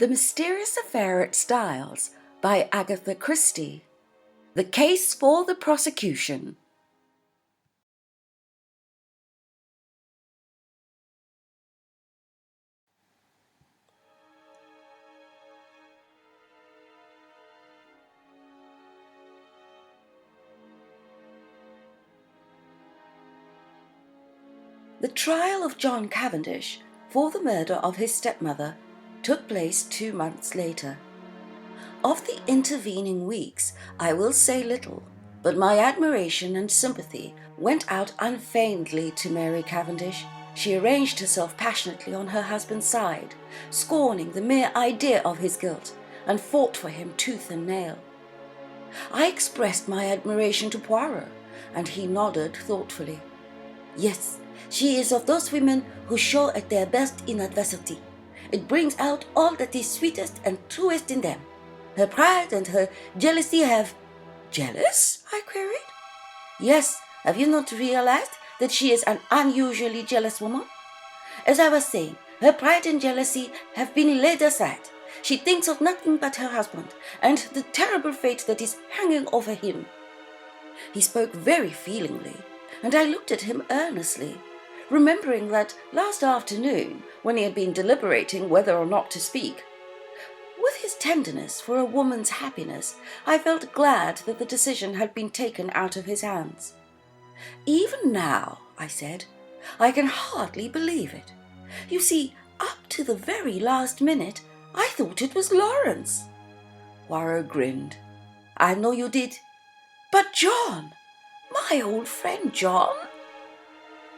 The Mysterious Affair at Styles by Agatha Christie. The Case for the Prosecution. The trial of John Cavendish for the murder of his stepmother took place 2 months later. Of the intervening weeks, I will say little, but my admiration and sympathy went out unfeignedly to Mary Cavendish. She arranged herself passionately on her husband's side, scorning the mere idea of his guilt, and fought for him tooth and nail. I expressed my admiration to Poirot, and he nodded thoughtfully. Yes, she is of those women who show at their best in adversity. It brings out all that is sweetest and truest in them. Her pride and her jealousy have... Jealous? I queried. Yes, have you not realized that she is an unusually jealous woman? As I was saying, her pride and jealousy have been laid aside. She thinks of nothing but her husband and the terrible fate that is hanging over him. He spoke very feelingly, and I looked at him earnestly, remembering that last afternoon, when he had been deliberating whether or not to speak. With his tenderness for a woman's happiness, I felt glad that the decision had been taken out of his hands. Even now, I said, I can hardly believe it. You see, up to the very last minute, I thought it was Lawrence. Poirot grinned. I know you did. But John, my old friend John?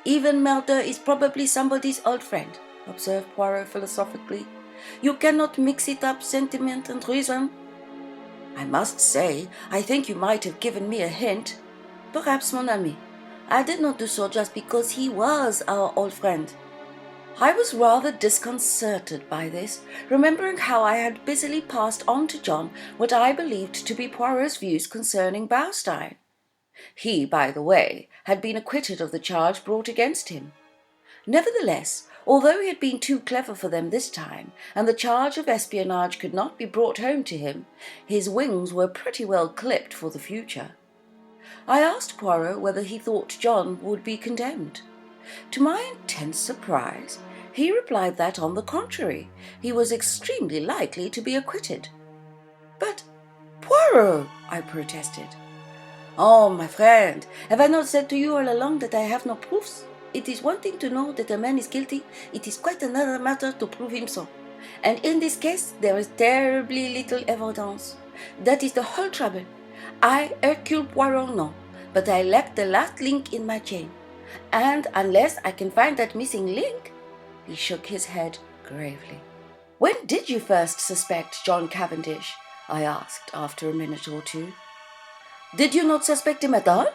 Even murder is probably somebody's old friend, observed Poirot philosophically. You cannot mix it up sentiment and reason. I must say, I think you might have given me a hint. Perhaps, mon ami. I did not do so just because he was our old friend. I was rather disconcerted by this, remembering how I had busily passed on to John what I believed to be Poirot's views concerning Baustein. He, by the way, had been acquitted of the charge brought against him. Nevertheless, although he had been too clever for them this time, and the charge of espionage could not be brought home to him, his wings were pretty well clipped for the future. I asked Poirot whether he thought John would be condemned. To my intense surprise, he replied that, on the contrary, he was extremely likely to be acquitted. But, Poirot, I protested. Oh, my friend, have I not said to you all along that I have no proofs? It is one thing to know that a man is guilty, it is quite another matter to prove him so. And in this case, there is terribly little evidence. That is the whole trouble. I, Hercule Poirot, know, but I lack the last link in my chain. And unless I can find that missing link... He shook his head gravely. When did you first suspect John Cavendish? I asked after a minute or two. Did you not suspect him at all?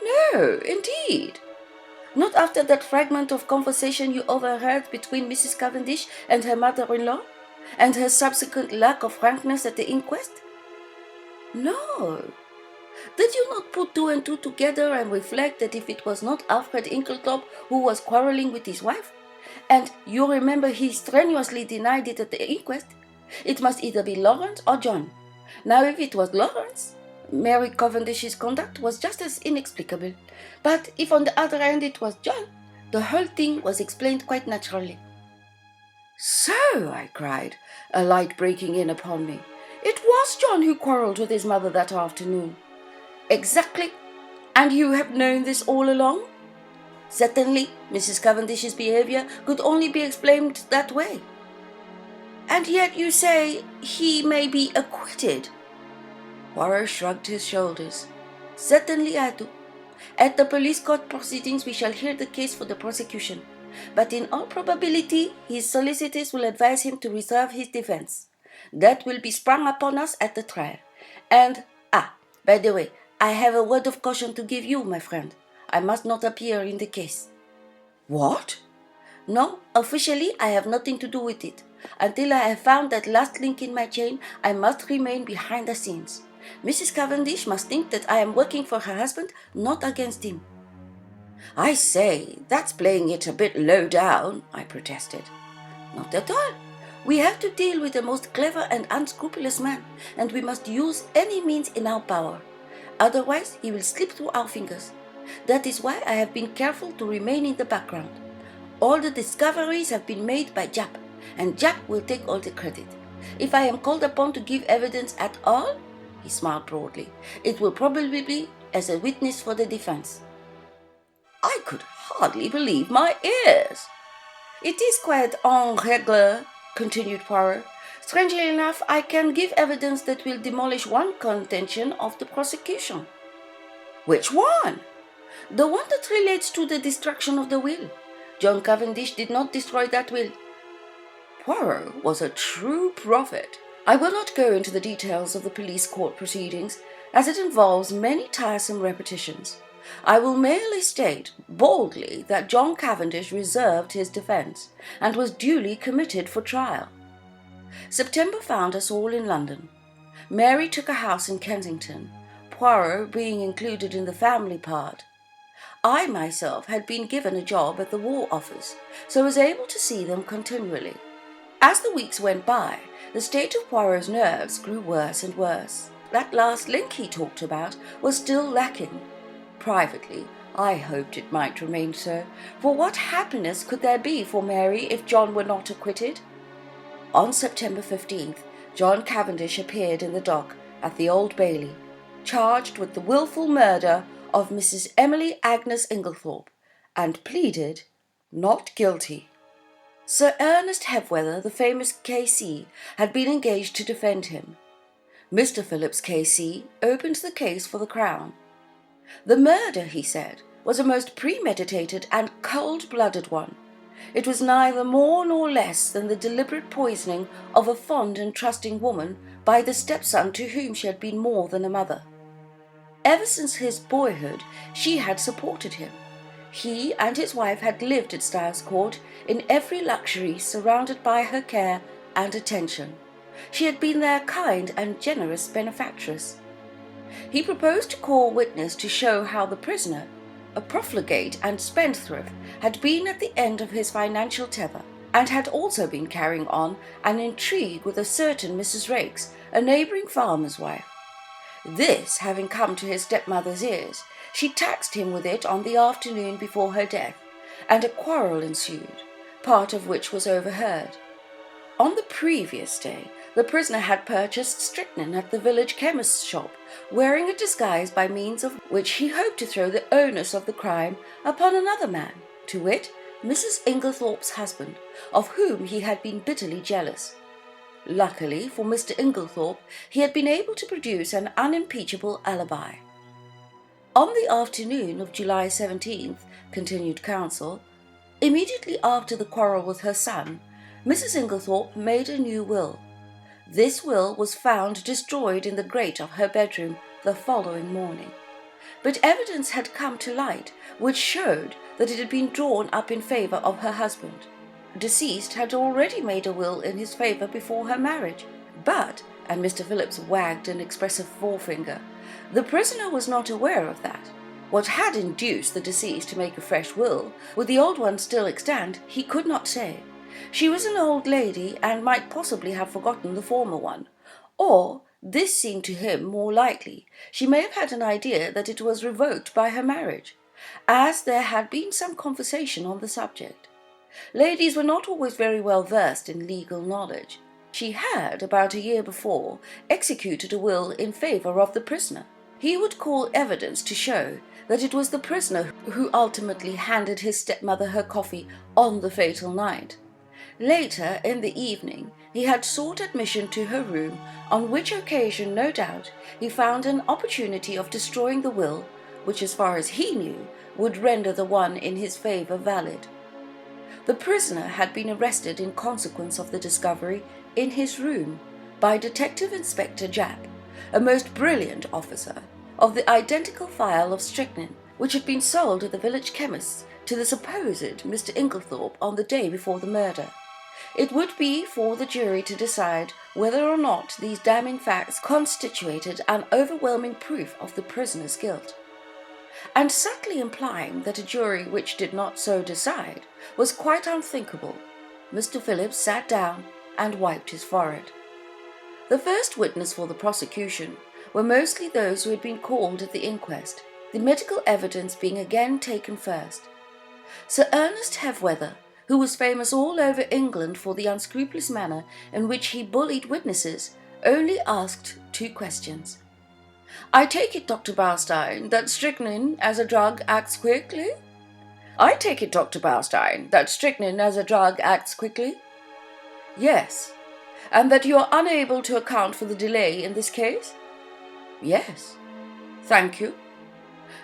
No, indeed. Not after that fragment of conversation you overheard between Mrs. Cavendish and her mother-in-law, and her subsequent lack of frankness at the inquest? No. Did you not put 2 and 2 together and reflect that if it was not Alfred Inkeltop who was quarrelling with his wife, and you remember he strenuously denied it at the inquest, it must either be Lawrence or John. Now if it was Lawrence, Mary Cavendish's conduct was just as inexplicable, but if on the other hand it was John, the whole thing was explained quite naturally. So, I cried, a light breaking in upon me, it was John who quarrelled with his mother that afternoon. Exactly. And you have known this all along? Certainly, Mrs. Cavendish's behaviour could only be explained that way. And yet you say he may be acquitted? Poirot shrugged his shoulders. Certainly I do. At the police court proceedings we shall hear the case for the prosecution, but in all probability his solicitors will advise him to reserve his defence. That will be sprung upon us at the trial. And, by the way, I have a word of caution to give you, my friend. I must not appear in the case. What? No, officially I have nothing to do with it. Until I have found that last link in my chain, I must remain behind the scenes. Mrs. Cavendish must think that I am working for her husband, not against him. I say, that's playing it a bit low down, I protested. Not at all. We have to deal with the most clever and unscrupulous man, and we must use any means in our power. Otherwise, he will slip through our fingers. That is why I have been careful to remain in the background. All the discoveries have been made by Jap, and Jap will take all the credit. If I am called upon to give evidence at all, he smiled broadly, it will probably be as a witness for the defense. I could hardly believe my ears. It is quite en règle, continued Poirot. Strangely enough, I can give evidence that will demolish one contention of the prosecution. Which one? The one that relates to the destruction of the will. John Cavendish did not destroy that will. Poirot was a true prophet. I will not go into the details of the police court proceedings, as it involves many tiresome repetitions. I will merely state boldly that John Cavendish reserved his defence and was duly committed for trial. September found us all in London. Mary took a house in Kensington, Poirot being included in the family part. I myself had been given a job at the War Office, so was able to see them continually. As the weeks went by, the state of Poirot's nerves grew worse and worse. That last link he talked about was still lacking. Privately, I hoped it might remain so, for what happiness could there be for Mary if John were not acquitted? On September 15th, John Cavendish appeared in the dock at the Old Bailey, charged with the wilful murder of Mrs. Emily Agnes Inglethorpe, and pleaded not guilty. Sir Ernest Hebweather, the famous K.C., had been engaged to defend him. Mr. Phillips, K.C., opened the case for the Crown. The murder, he said, was a most premeditated and cold-blooded one. It was neither more nor less than the deliberate poisoning of a fond and trusting woman by the stepson to whom she had been more than a mother. Ever since his boyhood, she had supported him. He and his wife had lived at Styles Court in every luxury, surrounded by her care and attention. She had been their kind and generous benefactress. He proposed to call witness to show how the prisoner, a profligate and spendthrift, had been at the end of his financial tether, and had also been carrying on an intrigue with a certain Mrs. Raikes, a neighbouring farmer's wife. This having come to his stepmother's ears, she taxed him with it on the afternoon before her death, and a quarrel ensued, part of which was overheard. On the previous day, the prisoner had purchased strychnine at the village chemist's shop, wearing a disguise by means of which he hoped to throw the onus of the crime upon another man, to wit, Mrs. Inglethorpe's husband, of whom he had been bitterly jealous. Luckily for Mr. Inglethorpe, he had been able to produce an unimpeachable alibi. On the afternoon of July 17th, continued counsel, immediately after the quarrel with her son, Mrs. Inglethorpe made a new will. This will was found destroyed in the grate of her bedroom the following morning. But evidence had come to light which showed that it had been drawn up in favour of her husband. The deceased had already made a will in his favour before her marriage, but, and Mr. Phillips wagged an expressive forefinger, the prisoner was not aware of that. What had induced the deceased to make a fresh will, with the old one still extant, he could not say. She was an old lady, and might possibly have forgotten the former one. Or, this seemed to him more likely, she may have had an idea that it was revoked by her marriage, as there had been some conversation on the subject. Ladies were not always very well versed in legal knowledge. She had, about a year before, executed a will in favour of the prisoner. He would call evidence to show that it was the prisoner who ultimately handed his stepmother her coffee on the fatal night. Later in the evening, he had sought admission to her room, on which occasion, no doubt, he found an opportunity of destroying the will, which, as far as he knew, would render the one in his favour valid. The prisoner had been arrested in consequence of the discovery, in his room, by Detective Inspector Japp, a most brilliant officer, of the identical phial of strychnine which had been sold at the village chemist's to the supposed Mr. Inglethorpe on the day before the murder. It would be for the jury to decide whether or not these damning facts constituted an overwhelming proof of the prisoner's guilt. And subtly implying that a jury which did not so decide was quite unthinkable, Mr. Phillips sat down and wiped his forehead. The first witness for the prosecution were mostly those who had been called at the inquest, the medical evidence being again taken first. Sir Ernest Hevweather, who was famous all over England for the unscrupulous manner in which he bullied witnesses, only asked 2 questions. "I take it, Dr. Baustein, that strychnine as a drug acts quickly?" "I take it, Dr. Baustein, that strychnine as a drug acts quickly?" "Yes. And that you are unable to account for the delay in this case?" "Yes." "Thank you."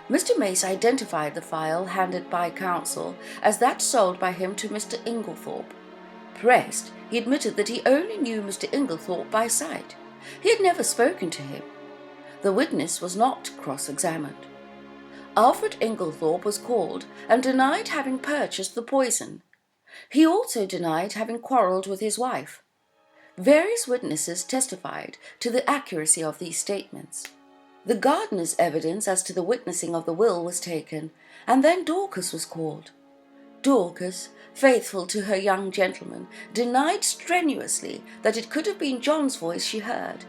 Mr. Mace identified the file handed by counsel as that sold by him to Mr. Inglethorpe. Pressed, he admitted that he only knew Mr. Inglethorpe by sight. He had never spoken to him. The witness was not cross-examined. Alfred Inglethorpe was called and denied having purchased the poison. He also denied having quarrelled with his wife. Various witnesses testified to the accuracy of these statements. The gardener's evidence as to the witnessing of the will was taken, and then Dorcas was called. Dorcas, faithful to her young gentleman, denied strenuously that it could have been John's voice she heard,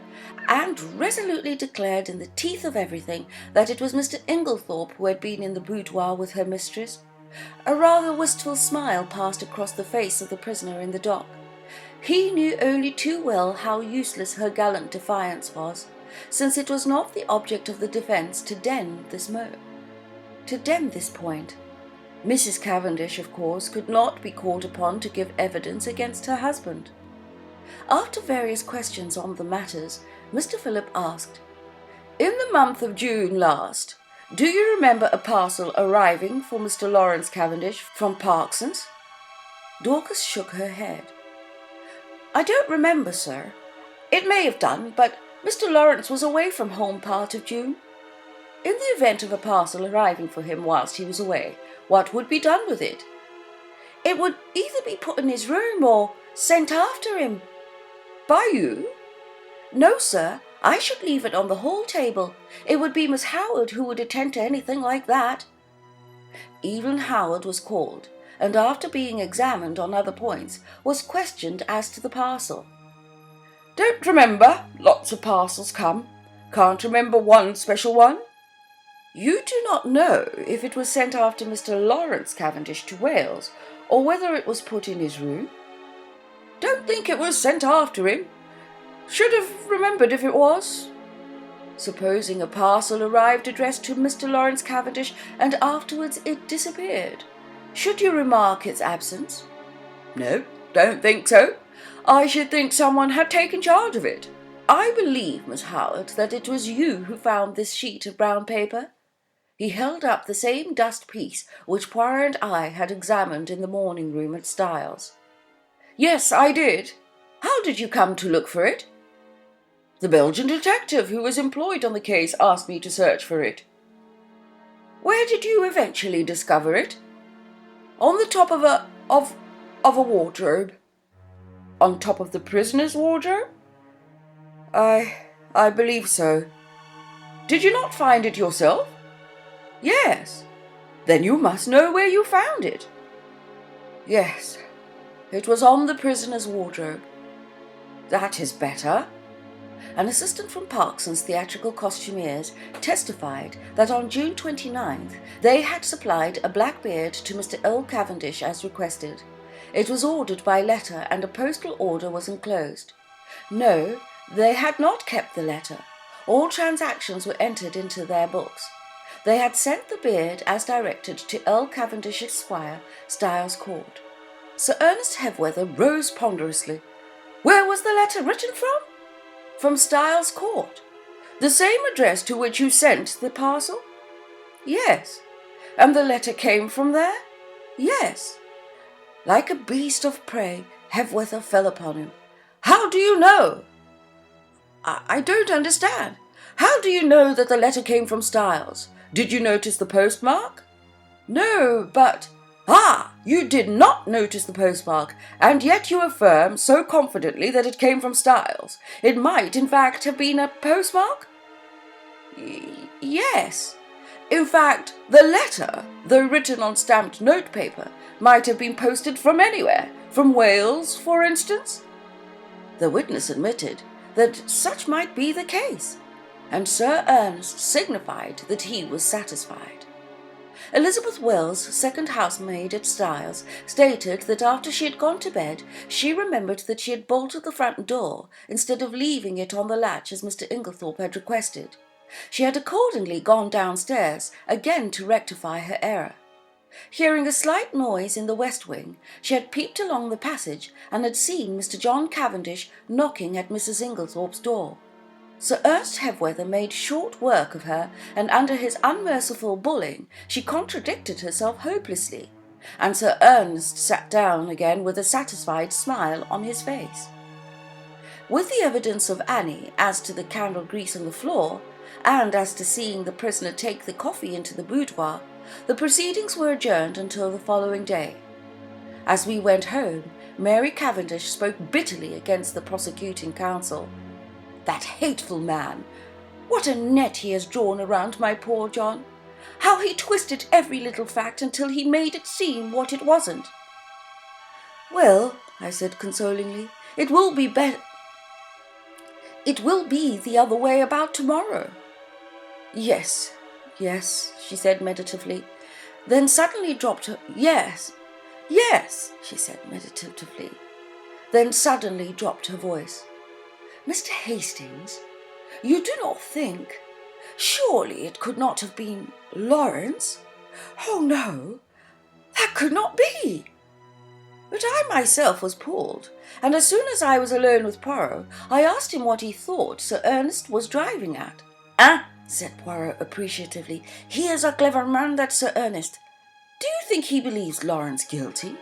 and resolutely declared in the teeth of everything that it was Mr. Inglethorpe who had been in the boudoir with her mistress. A rather wistful smile passed across the face of the prisoner in the dock. He knew only too well how useless her gallant defiance was, since it was not the object of the defence to den this point. Mrs. Cavendish, of course, could not be called upon to give evidence against her husband. After various questions on the matters, Mr. Philip asked, "In the month of June last, do you remember a parcel arriving for Mr. Lawrence Cavendish from Parkson's?" Dorcas shook her head. "I don't remember, sir. It may have done, but Mr. Lawrence was away from home part of June. In the event of a parcel arriving for him whilst he was away, what would be done with it?" "It would either be put in his room or sent after him." "By you?" "No, sir. I should leave it on the hall table. It would be Miss Howard who would attend to anything like that." Evelyn Howard was called, and after being examined on other points, was questioned as to the parcel. "Don't remember. Lots of parcels come. Can't remember one special one." "You do not know if it was sent after Mr. Lawrence Cavendish to Wales, or whether it was put in his room?" "Don't think it was sent after him. Should have remembered if it was." "Supposing a parcel arrived addressed to Mr. Lawrence Cavendish, and afterwards it disappeared, should you remark its absence?" "No, don't think so. I should think someone had taken charge of it. I believe, Miss Howard, that it was you who found this sheet of brown paper." He held up the same dust piece which Poirot and I had examined in the morning room at Styles. "Yes, I did. How did you come to look for it?" "The Belgian detective who was employed on the case asked me to search for it." "Where did you eventually discover it?" "On the top of a wardrobe." "On top of the prisoner's wardrobe?" I believe so." "Did you not find it yourself?" "Yes." "Then you must know where you found it." "Yes, it was on the prisoner's wardrobe." "That is better." An assistant from Parkson's theatrical costumiers testified that on June 29th they had supplied a black beard to Mr. Earl Cavendish as requested. It was ordered by letter and a postal order was enclosed. No, they had not kept the letter. All transactions were entered into their books. They had sent the beard as directed to Earl Cavendish Esquire, Styles Court. Sir Ernest Hevweather rose ponderously. "Where was the letter written from?" "From Styles Court." "The same address to which you sent the parcel?" "Yes." "And the letter came from there?" "Yes." Like a beast of prey, Hevweather fell upon him. "How do you know?" I don't understand. How do you know that the letter came from Styles? Did you notice the postmark?" "No, but—" "Ah, you did not notice the postmark, and yet you affirm so confidently that it came from Styles. It might, in fact, have been a postmark?" Yes. In fact, the letter, though written on stamped notepaper, might have been posted from anywhere, from Wales, for instance?" The witness admitted that such might be the case, and Sir Ernest signified that he was satisfied. Elizabeth Wells, second housemaid at Styles, stated that after she had gone to bed, she remembered that she had bolted the front door instead of leaving it on the latch as Mr. Inglethorpe had requested. She had accordingly gone downstairs again to rectify her error. Hearing a slight noise in the west wing, she had peeped along the passage and had seen Mr. John Cavendish knocking at Mrs. Inglethorpe's door. Sir Ernest Hebweather made short work of her, and under his unmerciful bullying she contradicted herself hopelessly, and Sir Ernest sat down again with a satisfied smile on his face. With the evidence of Annie as to the candle grease on the floor, and as to seeing the prisoner take the coffee into the boudoir, the proceedings were adjourned until the following day. As we went home, Mary Cavendish spoke bitterly against the prosecuting counsel. "That hateful man! What a net he has drawn around my poor John! How he twisted every little fact until he made it seem what it wasn't." "Well," I said consolingly, it will be the other way about tomorrow." Yes, she said meditatively, then suddenly dropped her... Yes, she said meditatively, then suddenly dropped her voice. "Mr. Hastings, you do not think... Surely it could not have been Lawrence? Oh, no, that could not be." But I myself was pulled, and as soon as I was alone with Poirot, I asked him what he thought Sir Ernest was driving at. "Ah," said Poirot appreciatively, "he is a clever man, that Sir Ernest. Do you think he believes Lawrence guilty?"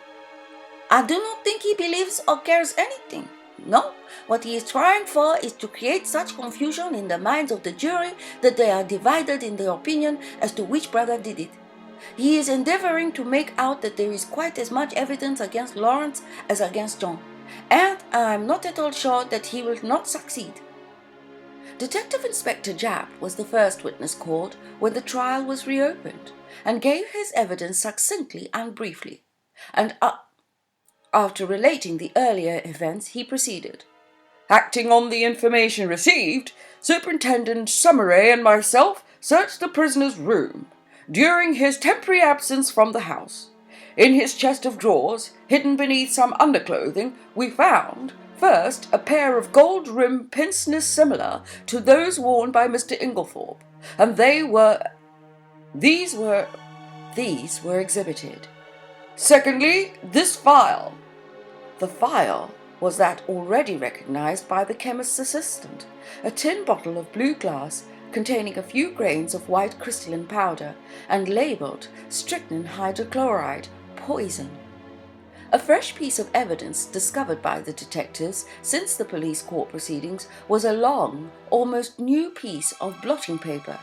"I do not think he believes or cares anything. No, what he is trying for is to create such confusion in the minds of the jury that they are divided in their opinion as to which brother did it. He is endeavouring to make out that there is quite as much evidence against Lawrence as against John, and I am not at all sure that he will not succeed." Detective Inspector Japp was the first witness called when the trial was reopened, and gave his evidence succinctly and briefly, and after relating the earlier events, he proceeded. "Acting on the information received, Superintendent Summeray and myself searched the prisoner's room during his temporary absence from the house. In his chest of drawers, hidden beneath some underclothing, we found, first, a pair of gold-rimmed pince-nez similar to those worn by Mr. Inglethorpe, and these were exhibited. Secondly, this phial." The phial was that already recognized by the chemist's assistant, a tin bottle of blue glass containing a few grains of white crystalline powder and labelled strychnine hydrochloride, poison. A fresh piece of evidence discovered by the detectives since the police court proceedings was a long, almost new piece of blotting paper.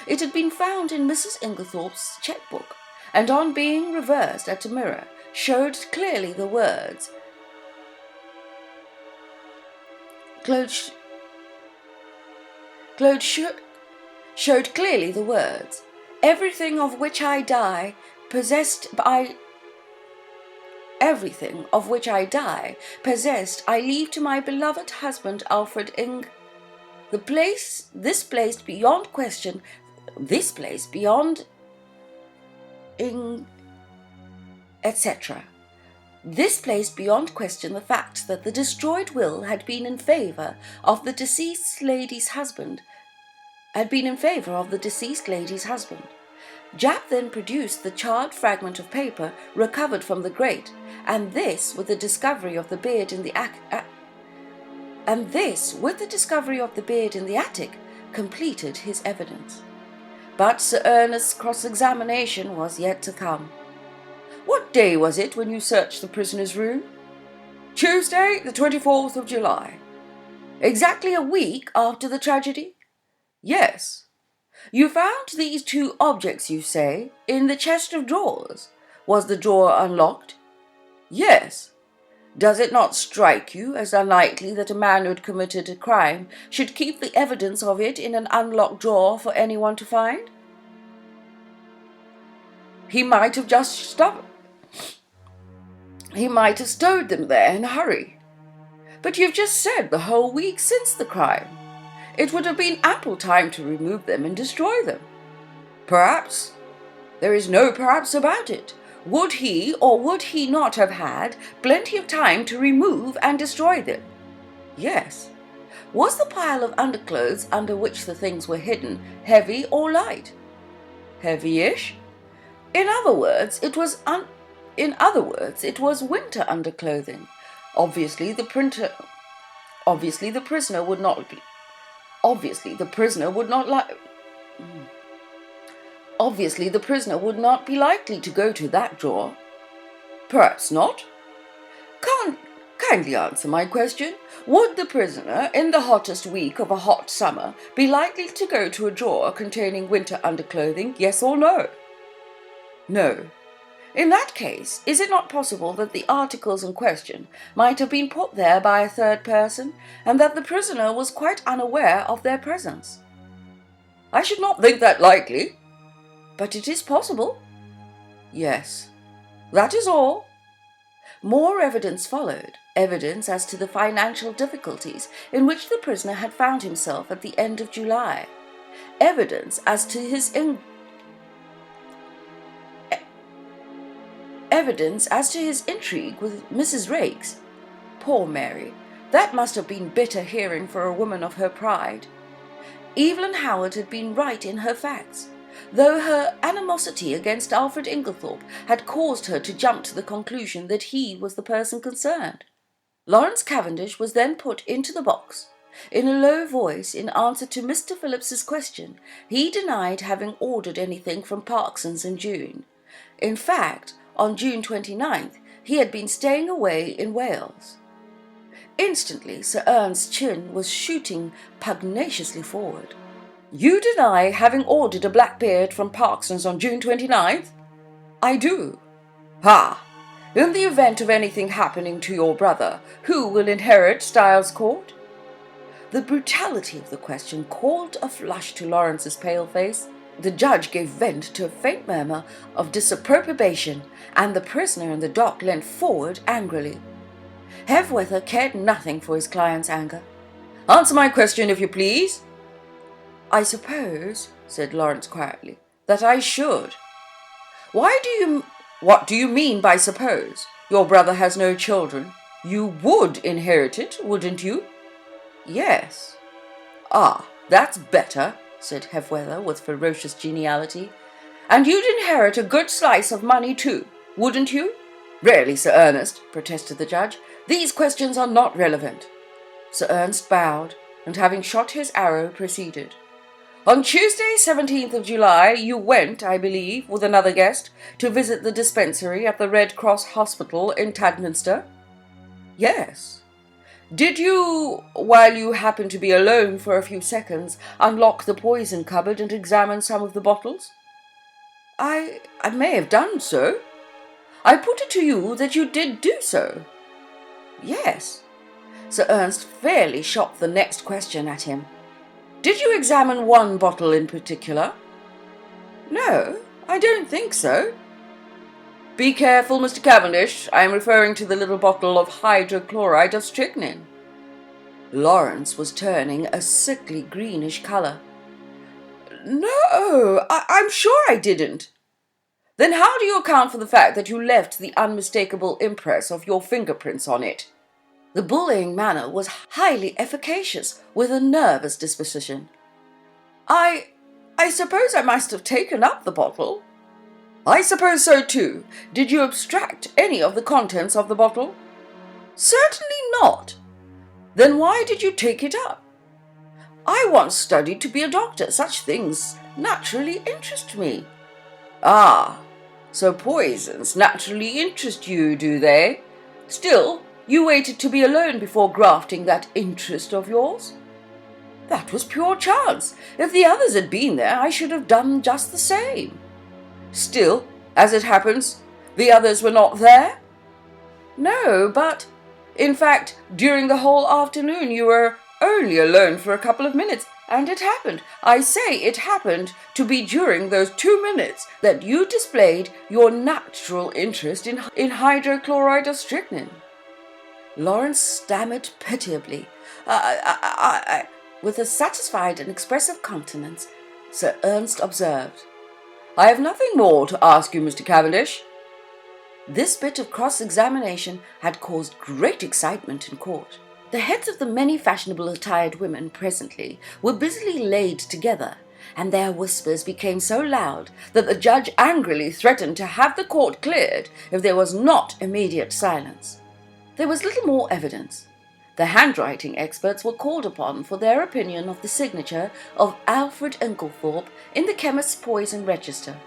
It had been found in Mrs. Inglethorpe's cheque-book, and on being reversed at a mirror, showed clearly the words showed clearly the words, everything of which I die, possessed, I leave to my beloved husband Alfred this place beyond question, etc. This placed beyond question the fact that the destroyed will had been in favour of the deceased lady's husband. Japp then produced the charred fragment of paper recovered from the grate, and this, with the discovery of the beard in the attic, completed his evidence. But Sir Ernest's cross-examination was yet to come. "What day was it when you searched the prisoner's room?" "Tuesday, the 24th of July. Exactly a week after the tragedy?" "Yes." "You found these two objects, you say, in the chest of drawers. Was the drawer unlocked?" "Yes." "Does it not strike you as unlikely that a man who had committed a crime should keep the evidence of it in an unlocked drawer for anyone to find?" He might have stowed them there in a hurry." But you've just said the whole week since the crime. It would have been ample time to remove them and destroy them. Perhaps. There is no perhaps about it. Would he or would he not have had plenty of time to remove and destroy them? Yes. Was the pile of underclothes under which the things were hidden heavy or light? Heavy-ish. In other words, it was winter underclothing. Obviously, the prisoner would not be likely to go to that drawer. Perhaps not. Kindly answer my question. Would the prisoner, in the hottest week of a hot summer, be likely to go to a drawer containing winter underclothing, yes or no? No. In that case, is it not possible that the articles in question might have been put there by a third person, and that the prisoner was quite unaware of their presence? I should not think that likely. But it is possible. Yes. That is all. More evidence followed, evidence as to the financial difficulties in which the prisoner had found himself at the end of July, evidence as to his intrigue with Mrs. Raikes. Poor Mary, that must have been bitter hearing for a woman of her pride. Evelyn Howard had been right in her facts, though her animosity against Alfred Inglethorpe had caused her to jump to the conclusion that he was the person concerned. Lawrence Cavendish was then put into the box. In a low voice, in answer to Mr. Phillips's question, he denied having ordered anything from Parkson's in June. In fact, on June 29th, he had been staying away in Wales. Instantly, Sir Ernest's chin was shooting pugnaciously forward. You deny having ordered a Blackbeard from Parkson's on June 29th? I do. Ha! In the event of anything happening to your brother, who will inherit Styles Court? The brutality of the question called a flush to Lawrence's pale face. The judge gave vent to a faint murmur of disapprobation, and the prisoner in the dock leant forward angrily. Hefweather cared nothing for his client's anger. Answer my question, if you please. I suppose, said Lawrence quietly, that I should. What do you mean by suppose? Your brother has no children. You would inherit it, wouldn't you? Yes. Ah, that's better, said Hefweather with ferocious geniality. And you'd inherit a good slice of money too, wouldn't you? Really, Sir Ernest, protested the judge, these questions are not relevant. Sir Ernest bowed, and having shot his arrow, proceeded. On Tuesday, 17th of July, you went, I believe, with another guest, to visit the dispensary at the Red Cross Hospital in Tadminster? Yes. Did you, while you happened to be alone for a few seconds, unlock the poison cupboard and examine some of the bottles? I may have done so. I put it to you that you did do so. Yes. Sir Ernest fairly shot the next question at him. Did you examine one bottle in particular? No, I don't think so. Be careful, Mr. Cavendish. I am referring to the little bottle of hydrochloride of strychnine. Lawrence was turning a sickly greenish colour. No, I'm sure I didn't. Then how do you account for the fact that you left the unmistakable impress of your fingerprints on it? The bullying manner was highly efficacious with a nervous disposition. I suppose I must have taken up the bottle. I suppose so too. Did you abstract any of the contents of the bottle? Certainly not. Then why did you take it up? I once studied to be a doctor. Such things naturally interest me. Ah, so poisons naturally interest you, do they? Still, you waited to be alone before grafting that interest of yours? That was pure chance. If the others had been there, I should have done just the same. Still, as it happens, the others were not there? No, but, in fact, during the whole afternoon you were only alone for a couple of minutes, and it happened, I say it happened, to be during those 2 minutes that you displayed your natural interest in hydrochloride of strychnine. Lawrence stammered pitiably. I. With a satisfied and expressive countenance, Sir Ernest observed, "I have nothing more to ask you, Mr. Cavendish." This bit of cross-examination had caused great excitement in court. The heads of the many fashionable attired women presently were busily laid together, and their whispers became so loud that the judge angrily threatened to have the court cleared if there was not immediate silence. There was little more evidence. The handwriting experts were called upon for their opinion of the signature of Alfred Inglethorpe in the chemist's poison register.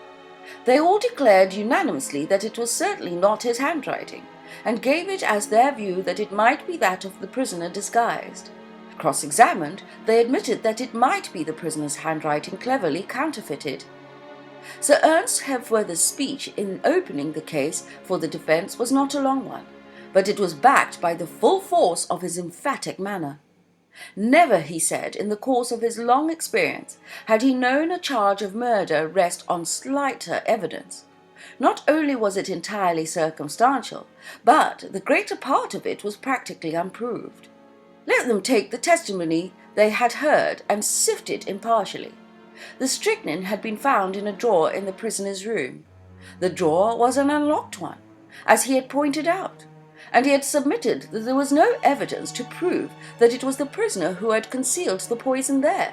They all declared unanimously that it was certainly not his handwriting, and gave it as their view that it might be that of the prisoner disguised. Cross-examined, they admitted that it might be the prisoner's handwriting cleverly counterfeited. Sir Ernest Hepworth's speech in opening the case for the defence was not a long one, but it was backed by the full force of his emphatic manner. Never, he said, in the course of his long experience, had he known a charge of murder rest on slighter evidence. Not only was it entirely circumstantial, but the greater part of it was practically unproved. Let them take the testimony they had heard and sift it impartially. The strychnine had been found in a drawer in the prisoner's room. The drawer was an unlocked one, as he had pointed out, and he had submitted that there was no evidence to prove that it was the prisoner who had concealed the poison there.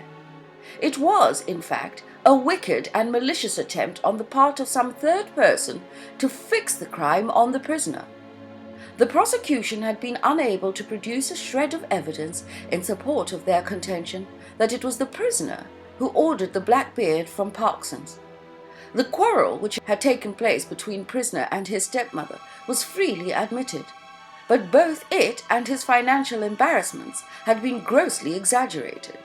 It was, in fact, a wicked and malicious attempt on the part of some third person to fix the crime on the prisoner. The prosecution had been unable to produce a shred of evidence in support of their contention that it was the prisoner who ordered the black beard from Parkson's. The quarrel which had taken place between prisoner and his stepmother was freely admitted, but both it and his financial embarrassments had been grossly exaggerated.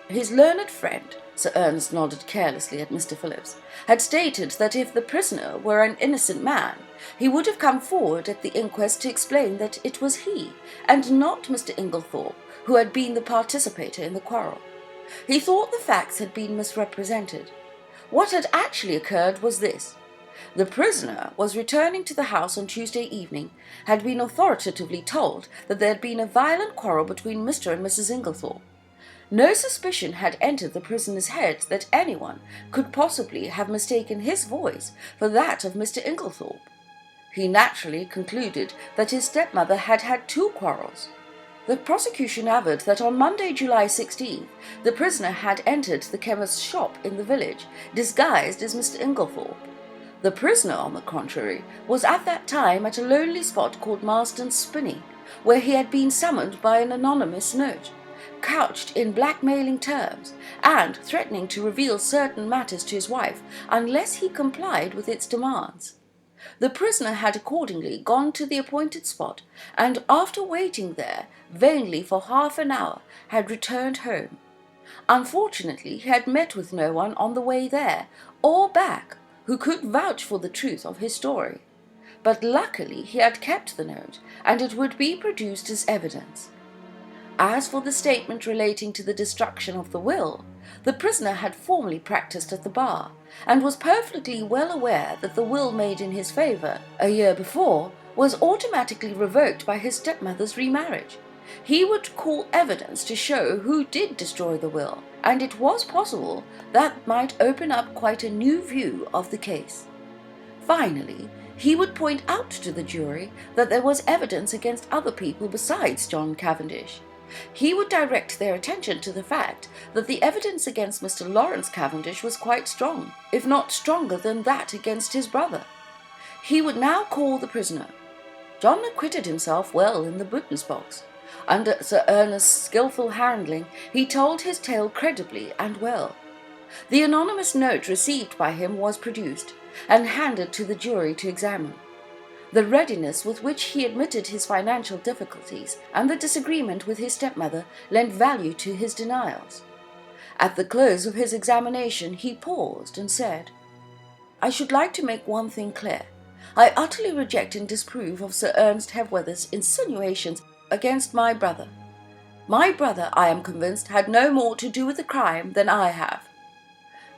His learned friend, Sir Ernest nodded carelessly at Mr. Phillips, had stated that if the prisoner were an innocent man, he would have come forward at the inquest to explain that it was he, and not Mr. Inglethorpe, who had been the participator in the quarrel. He thought the facts had been misrepresented. What had actually occurred was this. The prisoner was returning to the house on Tuesday evening, had been authoritatively told that there had been a violent quarrel between Mr. and Mrs. Inglethorpe. No suspicion had entered the prisoner's head that anyone could possibly have mistaken his voice for that of Mr. Inglethorpe. He naturally concluded that his stepmother had had two quarrels. The prosecution averred that on Monday, July 16th, the prisoner had entered the chemist's shop in the village, disguised as Mr. Inglethorpe. The prisoner, on the contrary, was at that time at a lonely spot called Marston's Spinney, where he had been summoned by an anonymous note, couched in blackmailing terms, and threatening to reveal certain matters to his wife unless he complied with its demands. The prisoner had accordingly gone to the appointed spot, and after waiting there vainly for half an hour, had returned home. Unfortunately, he had met with no one on the way there or back who could vouch for the truth of his story. But luckily he had kept the note, and it would be produced as evidence. As for the statement relating to the destruction of the will, the prisoner had formerly practised at the bar, and was perfectly well aware that the will made in his favour a year before was automatically revoked by his stepmother's remarriage. He would call evidence to show who did destroy the will, and it was possible that might open up quite a new view of the case. Finally, he would point out to the jury that there was evidence against other people besides John Cavendish. He would direct their attention to the fact that the evidence against Mr. Lawrence Cavendish was quite strong, if not stronger than that against his brother. He would now call the prisoner. John acquitted himself well in the witness box. Under Sir Ernest's skilful handling, he told his tale credibly and well. The anonymous note received by him was produced, and handed to the jury to examine. The readiness with which he admitted his financial difficulties and the disagreement with his stepmother lent value to his denials. At the close of his examination he paused and said, "I should like to make one thing clear. I utterly reject and disapprove of Sir Ernest Hepworth's insinuations against my brother. My brother, I am convinced, had no more to do with the crime than I have."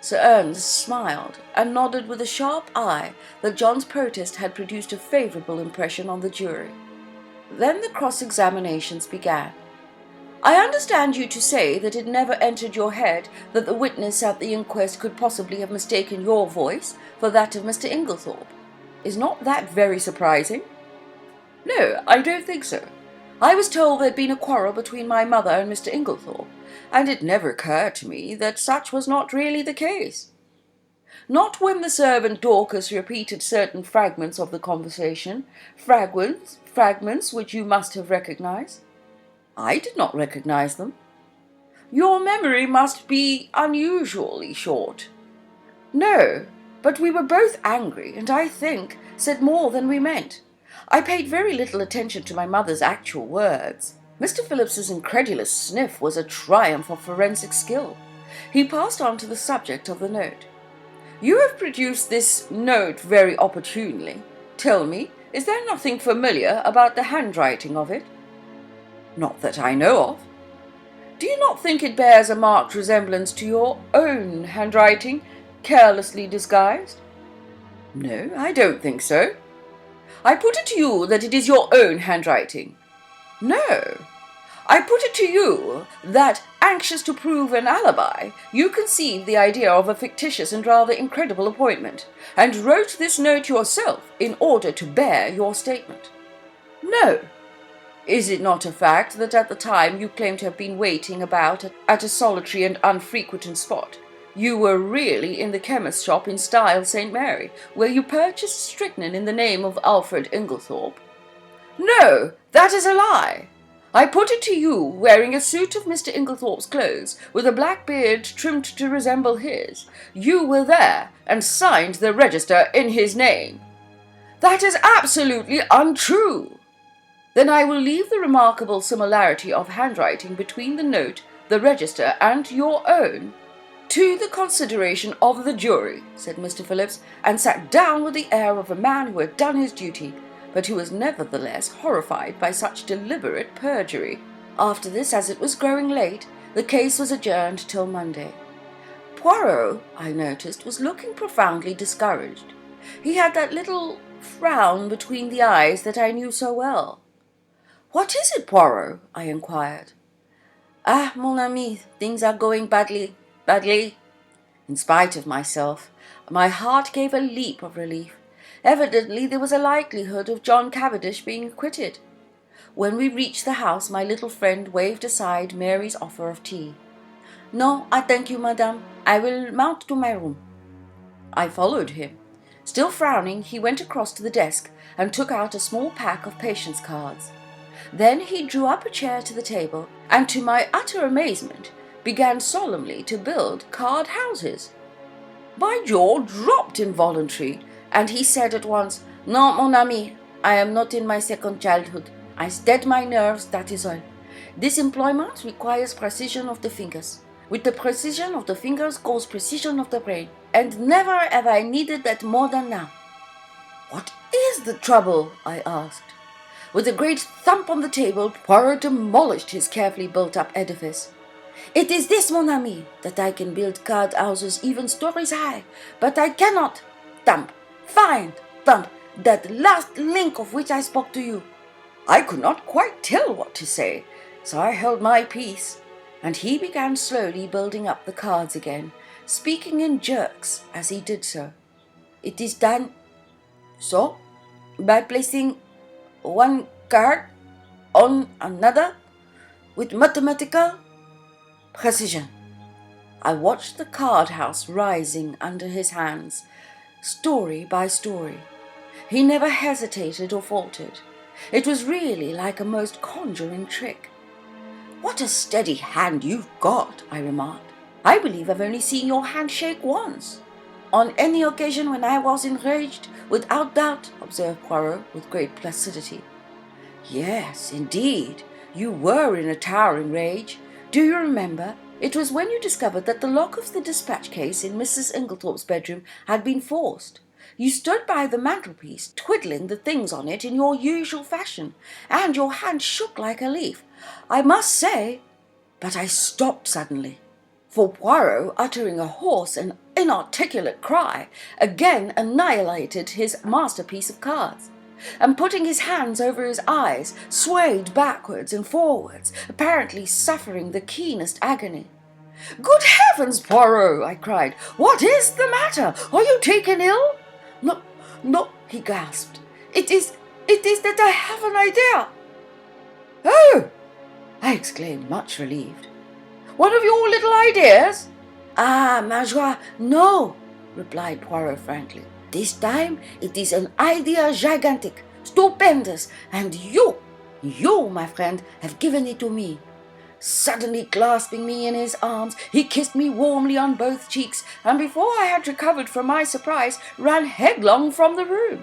Sir Ernest smiled and nodded with a sharp eye that John's protest had produced a favourable impression on the jury. Then the cross-examinations began. I understand you to say that it never entered your head that the witness at the inquest could possibly have mistaken your voice for that of Mr. Inglethorpe. Is not that very surprising? No, I don't think so. I was told there'd been a quarrel between my mother and Mr. Inglethorpe, and it never occurred to me that such was not really the case. Not when the servant Dorcas repeated certain fragments of the conversation, fragments which you must have recognized. I did not recognize them. Your memory must be unusually short. No, but we were both angry, and I think said more than we meant. I paid very little attention to my mother's actual words. Mr. Phillips's incredulous sniff was a triumph of forensic skill. He passed on to the subject of the note. You have produced this note very opportunely. Tell me, is there nothing familiar about the handwriting of it? Not that I know of. Do you not think it bears a marked resemblance to your own handwriting, carelessly disguised? No, I don't think so. I put it to you that it is your own handwriting. No. I put it to you that, anxious to prove an alibi, you conceived the idea of a fictitious and rather incredible appointment, and wrote this note yourself in order to bear your statement. No. Is it not a fact that at the time you claim to have been waiting about at a solitary and unfrequented spot, you were really in the chemist's shop in Style St. Mary, where you purchased strychnine in the name of Alfred Inglethorpe? No, that is a lie. I put it to you wearing a suit of Mr. Inglethorpe's clothes, with a black beard trimmed to resemble his. You were there, and signed the register in his name. That is absolutely untrue. Then I will leave the remarkable similarity of handwriting between the note, the register, and your own to the consideration of the jury, said Mr. Phillips, and sat down with the air of a man who had done his duty, but who was nevertheless horrified by such deliberate perjury. After this, as it was growing late, the case was adjourned till Monday. Poirot, I noticed, was looking profoundly discouraged. He had that little frown between the eyes that I knew so well. What is it, Poirot? I inquired. Ah, mon ami, things are going badly. In spite of myself, my heart gave a leap of relief. Evidently there was a likelihood of John Cavendish being acquitted. When we reached the house, my little friend waved aside Mary's offer of tea. No, I thank you, madame. I will mount to my room. I followed him. Still frowning, he went across to the desk and took out a small pack of patience cards. Then he drew up a chair to the table, and to my utter amazement, began solemnly to build card houses. My jaw dropped involuntarily, and he said at once, "No, mon ami, I am not in my second childhood. I stead my nerves, that is all. This employment requires precision of the fingers. With the precision of the fingers goes precision of the brain, and never have I needed that more than now." What is the trouble? I asked. With a great thump on the table, Poirot demolished his carefully built-up edifice. "It is this, mon ami, that I can build card houses even stories high, but I cannot find that last link of which I spoke to you." I could not quite tell what to say, so I held my peace, and he began slowly building up the cards again, speaking in jerks as he did so. "It is done so, by placing one card on another with mathematical precision." I watched the card house rising under his hands, story by story. He never hesitated or faltered. It was really like a most conjuring trick. "What a steady hand you've got," I remarked. "I believe I've only seen your hand shake once." "On any occasion when I was enraged, without doubt," observed Poirot with great placidity. "Yes, indeed, you were in a towering rage. Do you remember? It was when you discovered that the lock of the dispatch case in Mrs. Inglethorpe's bedroom had been forced. You stood by the mantelpiece, twiddling the things on it in your usual fashion, and your hand shook like a leaf. I must say—" But I stopped suddenly, for Poirot, uttering a hoarse and inarticulate cry, again annihilated his masterpiece of cards. and putting his hands over his eyes, swayed backwards and forwards, apparently suffering the keenest agony. "Good heavens, Poirot!" I cried. "What is the matter? Are you taken ill?" No, he gasped. It is that I have an idea." "Oh!" I exclaimed, much relieved. "One of your little ideas?" "Ah, ma joie, no," replied Poirot frankly. "This time it is an idea gigantic, stupendous, and you, my friend, have given it to me." Suddenly clasping me in his arms, he kissed me warmly on both cheeks, and before I had recovered from my surprise, ran headlong from the room.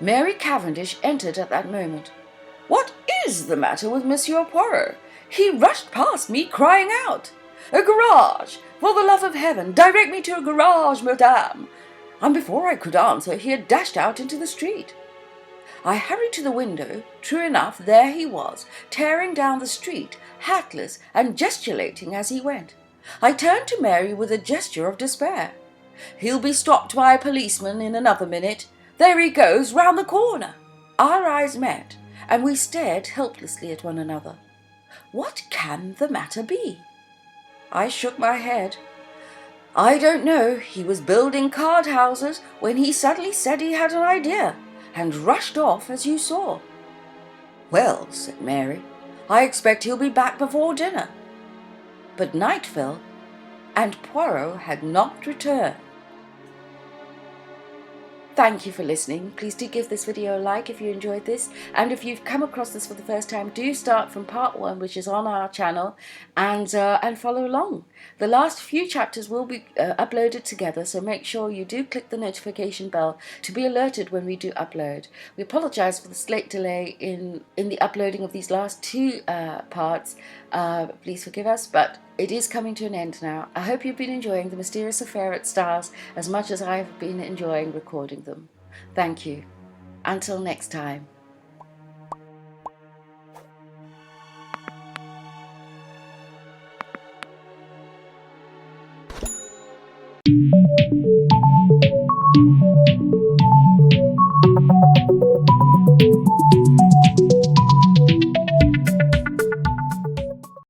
Mary Cavendish entered at that moment. "What is the matter with Monsieur Poirot?" He rushed past me, crying out, "A garage! For the love of heaven, direct me to a garage, madame!" And before I could answer, he had dashed out into the street. I hurried to the window. True enough, there he was, tearing down the street, hatless and gesticulating as he went. I turned to Mary with a gesture of despair. "He'll be stopped by a policeman in another minute. There he goes, round the corner." Our eyes met, and we stared helplessly at one another. What can the matter be? I shook my head. "I don't know. He was building card houses when he suddenly said he had an idea, and rushed off as you saw." "Well," said Mary, "I expect he'll be back before dinner." But night fell, and Poirot had not returned. Thank you for listening. Please do give this video a like if you enjoyed this, and if you've come across this for the first time, do start from part 1, which is on our channel, and follow along. The last few chapters will be uploaded together, so make sure you do click the notification bell to be alerted when we do upload. We apologize for the slight delay in the uploading of these last 2 parts. Please forgive us, but it is coming to an end now. I hope you've been enjoying the mysterious affair at Stars as much as I have been enjoying recording them. Thank you. Until next time.